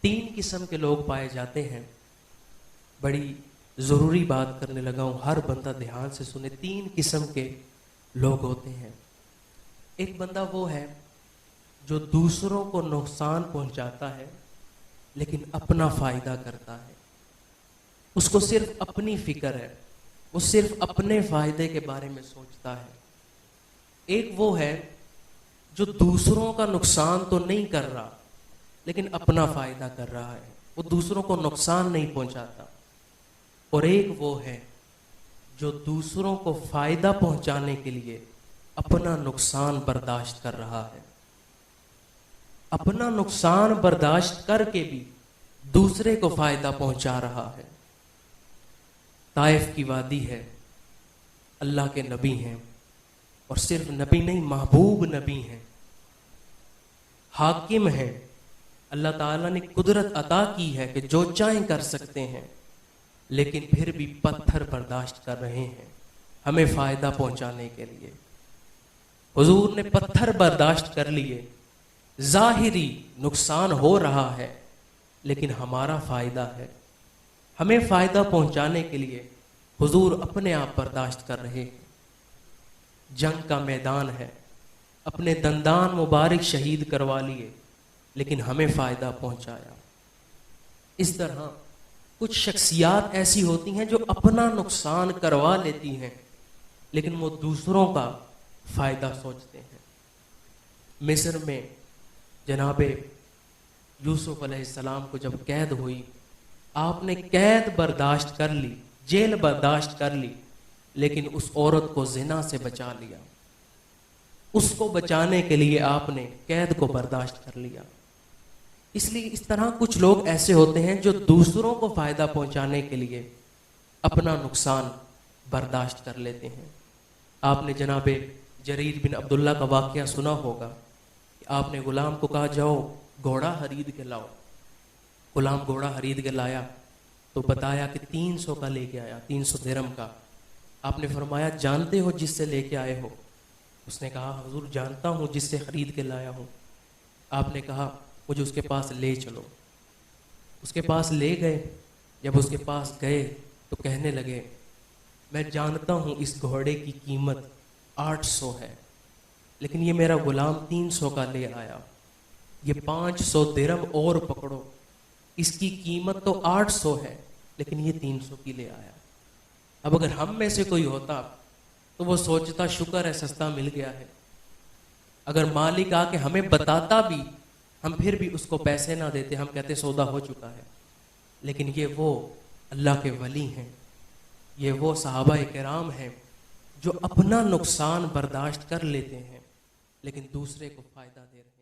تین قسم کے لوگ پائے جاتے ہیں. بڑی ضروری بات کرنے لگا ہوں, ہر بندہ دھیان سے سنے. تین قسم کے لوگ ہوتے ہیں. ایک بندہ وہ ہے جو دوسروں کو نقصان پہنچاتا ہے لیکن اپنا فائدہ کرتا ہے. اس کو صرف اپنی فکر ہے, وہ صرف اپنے فائدے کے بارے میں سوچتا ہے. ایک وہ ہے جو دوسروں کا نقصان تو نہیں کر رہا لیکن اپنا فائدہ کر رہا ہے, وہ دوسروں کو نقصان نہیں پہنچاتا. اور ایک وہ ہے جو دوسروں کو فائدہ پہنچانے کے لیے اپنا نقصان برداشت کر رہا ہے. اپنا نقصان برداشت کر کے بھی دوسرے کو فائدہ پہنچا رہا ہے. طائف کی وادی ہے, اللہ کے نبی ہیں, اور صرف نبی نہیں محبوب نبی ہیں, حاکم ہیں. اللہ تعالیٰ نے قدرت عطا کی ہے کہ جو چاہیں کر سکتے ہیں, لیکن پھر بھی پتھر برداشت کر رہے ہیں ہمیں فائدہ پہنچانے کے لیے. حضور نے پتھر برداشت کر لیے, ظاہری نقصان ہو رہا ہے لیکن ہمارا فائدہ ہے. ہمیں فائدہ پہنچانے کے لیے حضور اپنے آپ برداشت کر رہے ہیں. جنگ کا میدان ہے, اپنے دندان مبارک شہید کروا لیے لیکن ہمیں فائدہ پہنچایا. اس طرح کچھ شخصیات ایسی ہوتی ہیں جو اپنا نقصان کروا لیتی ہیں لیکن وہ دوسروں کا فائدہ سوچتے ہیں. مصر میں جناب یوسف علیہ السلام کو جب قید ہوئی, آپ نے قید برداشت کر لی, جیل برداشت کر لی, لیکن اس عورت کو زنا سے بچا لیا. اس کو بچانے کے لیے آپ نے قید کو برداشت کر لیا. اس لیے اس طرح کچھ لوگ ایسے ہوتے ہیں جو دوسروں کو فائدہ پہنچانے کے لیے اپنا نقصان برداشت کر لیتے ہیں. آپ نے جناب جریر بن عبداللہ کا واقعہ سنا ہوگا کہ آپ نے غلام کو کہا جاؤ گھوڑا خرید کے لاؤ. غلام گھوڑا خرید کے لایا تو بتایا کہ 300 کا لے کے آیا, 300 درہم کا. آپ نے فرمایا جانتے ہو جس سے لے کے آئے ہو؟ اس نے کہا حضور جانتا ہوں جس سے خرید کے لایا ہوں. آپ نے کہا مجھے اس کے پاس لے چلو. اس کے پاس لے گئے. جب اس کے پاس گئے تو کہنے لگے میں جانتا ہوں اس گھوڑے کی قیمت 800 ہے لیکن یہ میرا غلام 300 کا لے آیا, یہ 500 درہم اور پکڑو, اس کی قیمت تو 800 ہے لیکن یہ 300 کی لے آیا. اب اگر ہم میں سے کوئی ہوتا تو وہ سوچتا شکر ہے سستا مل گیا ہے. اگر مالک آ کے ہمیں بتاتا بھی ہم پھر بھی اس کو پیسے نہ دیتے, ہم کہتے سودا ہو چکا ہے. لیکن یہ وہ اللہ کے ولی ہیں, یہ وہ صحابہ کرام ہیں جو اپنا نقصان برداشت کر لیتے ہیں لیکن دوسرے کو فائدہ دے رہے ہیں.